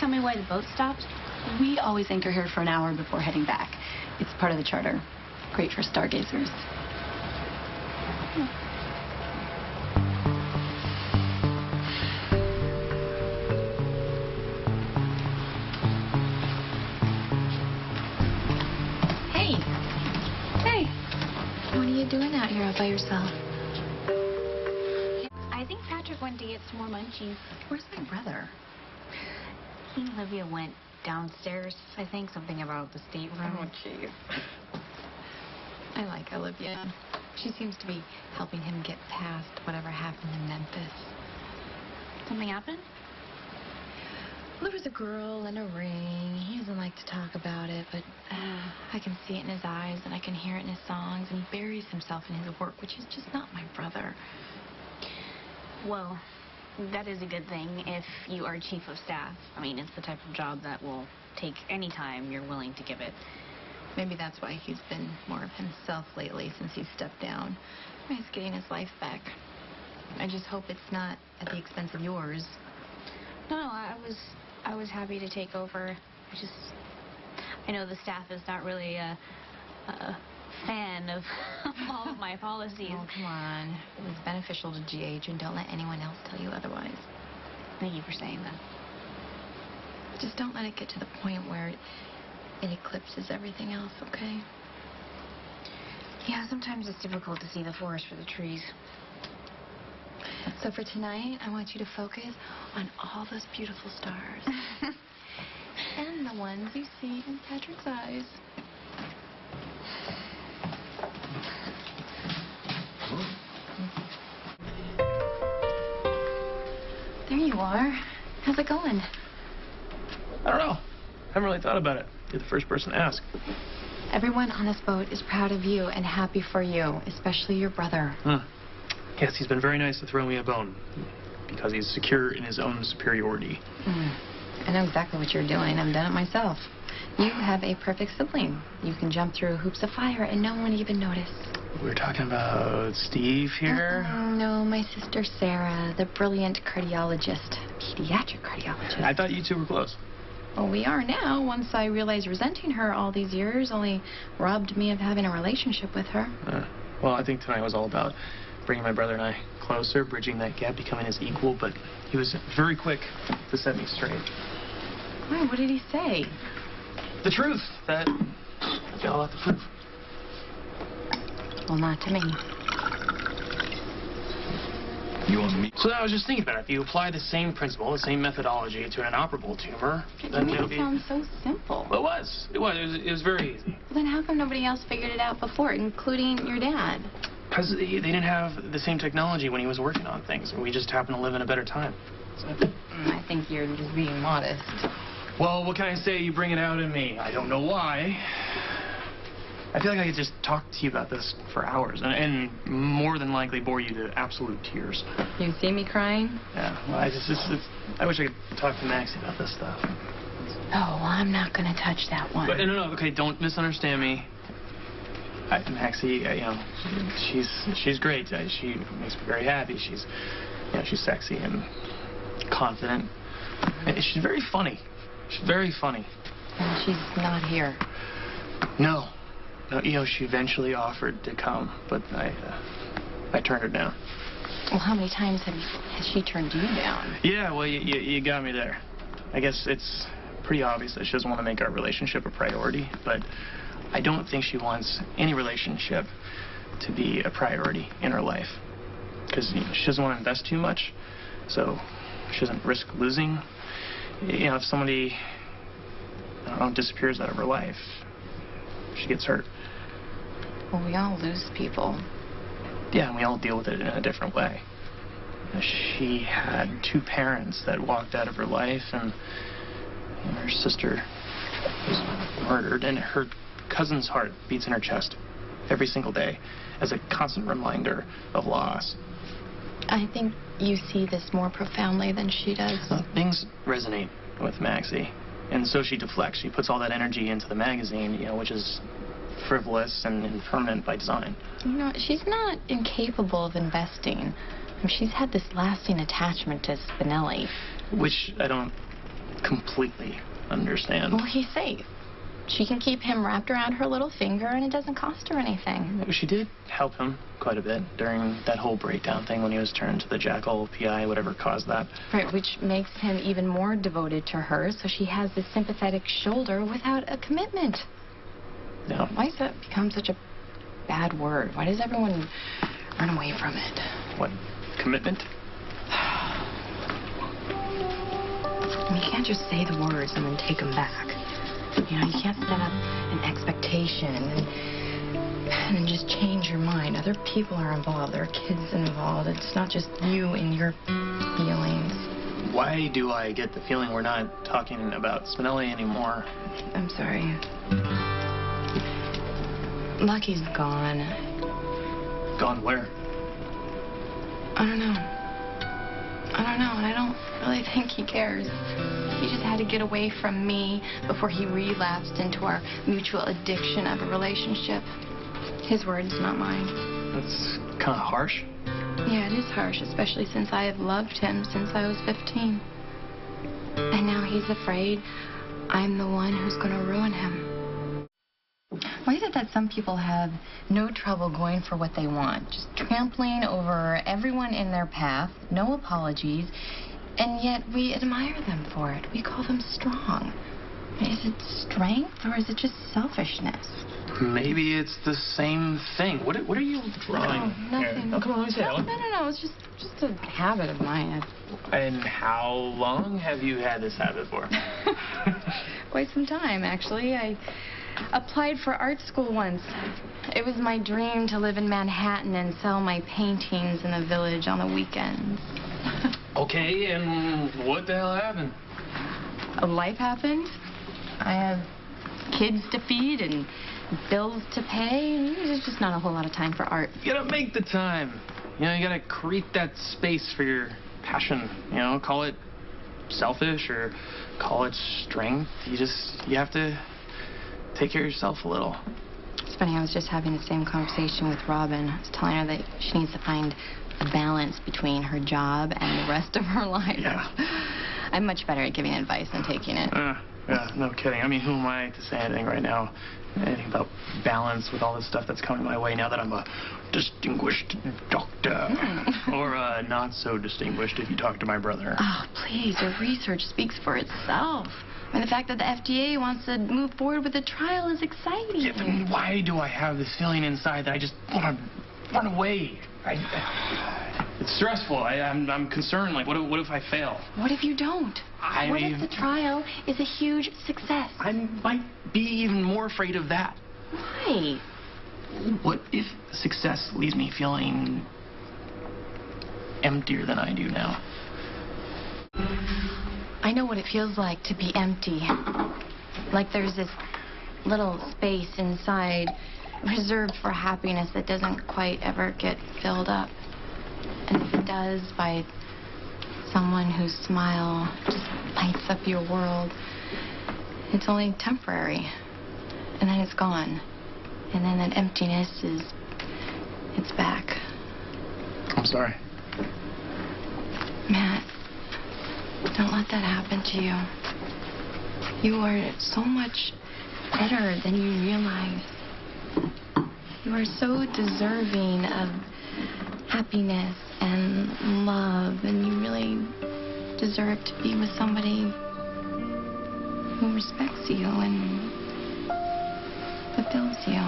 tell me why the boat stopped? We always anchor here for an hour before heading back. It's part of the charter. Great for stargazers. Hey. Hey. What are you doing out here all by yourself? I think Patrick went to get some more munchies. Where's my brother? He and Olivia went downstairs, I think, something about the stateroom. Oh, jeez. I like Olivia. She seems to be helping him get past whatever happened in Memphis. Something happened? Well, there was a girl and a ring. He doesn't like to talk about it, but I can see it in his eyes and I can hear it in his songs, and he buries himself in his work, which is just not my brother. Well, that is a good thing if you are chief of staff. I mean, it's the type of job that will take any time you're willing to give it. Maybe that's why he's been more of himself lately since he stepped down. He's getting his life back. I just hope it's not at the expense of yours. No, I was happy to take over. I know the staff is not really a fan of all of my policies. Oh, come on. It was beneficial to GH, and don't let anyone else tell you otherwise. Thank you for saying that. Just don't let it get to the point where it eclipses everything else, okay? Yeah, sometimes it's difficult to see the forest for the trees. So for tonight, I want you to focus on all those beautiful stars. And the ones you see in Patrick's eyes. There you are. How's it going? I don't know. I haven't really thought about it. You're the first person to ask. Everyone on this boat is proud of you and happy for you, especially your brother. Yes, he's been very nice to throw me a bone because he's secure in his own superiority. I know exactly what you're doing. I've done it myself. You have a perfect sibling. You can jump through hoops of fire and no one would even notice. We're talking about Steve here? No, my sister Sarah, the brilliant cardiologist, pediatric cardiologist. I thought you two were close. Well, we are now. Once I realized resenting her all these years only robbed me of having a relationship with her. Well, I think tonight was all about bringing my brother and I closer, bridging that gap, becoming his equal, but he was very quick to set me straight. Why? What did he say? The truth, that I got a lot to prove. Well, not to me. You want me? So I was just thinking about it. If you apply the same principle, the same methodology to an inoperable tumor, then it'll be... It sounds so simple. Well, it was very easy. Well, then how come nobody else figured it out before, including your dad? Because they didn't have the same technology when he was working on things, and we just happened to live in a better time. So, I think you're just being modest. well, what can I say? You bring it out in me. I don't know why. I feel like I could just talk to you about this for hours, and more than likely bore you to absolute tears. You see me crying? Yeah, well, I wish I could talk to Maxie about this stuff. Oh, well, I'm not going to touch that one. But, no, okay, don't misunderstand me. Maxie, she's great. She makes me very happy. She's sexy and confident. And she's very funny. She's very funny. And she's not here. No, she eventually offered to come, but I turned her down. Well, how many times has she turned you down? Yeah, well, you got me there. I guess it's pretty obvious that she doesn't want to make our relationship a priority, but I don't think she wants any relationship to be a priority in her life. Because she doesn't want to invest too much, so she doesn't risk losing. If somebody, disappears out of her life, she gets hurt. Well, we all lose people. Yeah, and we all deal with it in a different way. She had two parents that walked out of her life, and her sister was murdered, and her cousin's heart beats in her chest every single day as a constant reminder of loss. I think you see this more profoundly than she does. Things resonate with Maxie, and so she deflects. She puts all that energy into the magazine, which is frivolous and impermanent by design. She's not incapable of investing. She's had this lasting attachment to Spinelli. Which I don't completely understand. Well, he's safe. She can keep him wrapped around her little finger, and it doesn't cost her anything. She did help him quite a bit during that whole breakdown thing when he was turned to the Jackal PI, whatever caused that. Right, which makes him even more devoted to her, so she has this sympathetic shoulder without a commitment. Yeah. Why has that become such a bad word? Why does everyone run away from it? What? Commitment? I mean, you can't just say the words and then take them back. You know, you can't set up an expectation and then just change your mind. Other people are involved. There are kids involved. It's not just you and your feelings. Why do I get the feeling we're not talking about Spinelli anymore? I'm sorry. Lucky's gone. Gone where? I don't know. And I don't really think he cares. He just had to get away from me before he relapsed into our mutual addiction of a relationship. His words, not mine. That's kind of harsh. Yeah, it is harsh, especially since I have loved him since I was 15. And now he's afraid I'm the one who's going to ruin him. Why is it that some people have no trouble going for what they want, just trampling over everyone in their path, no apologies, and yet we admire them for it? We call them strong. Is it strength or is it just selfishness? Maybe it's the same thing. What are you drawing? Oh, nothing. Here? Oh, come on, let me see that one. No. It's just a habit of mine. And how long have you had this habit for? Quite some time, actually. I applied for art school once. It was my dream to live in Manhattan and sell my paintings in the Village on the weekends. Okay, and what the hell happened? Life happened. I have kids to feed and bills to pay. There's just not a whole lot of time for art. You gotta make the time. You know, you gotta create that space for your passion. You know, call it selfish or call it strength. You have to take care of yourself a little. It's funny, I was just having the same conversation with Robin. I was telling her that she needs to find a balance between her job and the rest of her life. Yeah. I'm much better at giving advice than taking it. Yeah, no kidding. I mean, who am I to say anything right now? Anything about balance with all this stuff that's coming my way now that I'm a distinguished doctor. Or not so distinguished if you talk to my brother. Oh, please, your research speaks for itself. I mean, the fact that the FDA wants to move forward with the trial is exciting. Yeah, but why do I have this feeling inside that I just want to run away? It's stressful. I'm concerned. Like, what if I fail? What if you don't? What if the trial is a huge success? I might be even more afraid of that. Why? What if success leaves me feeling emptier than I do now? I know what it feels like to be empty. Like there's this little space inside reserved for happiness that doesn't quite ever get filled up. And if it does, by someone whose smile just lights up your world, it's only temporary. And then it's gone. And then that emptiness it's back. I'm sorry. Matt, don't let that happen to you. You are so much better than you realize. You are so deserving of happiness and love, and you really deserve to be with somebody who respects you and fulfills you.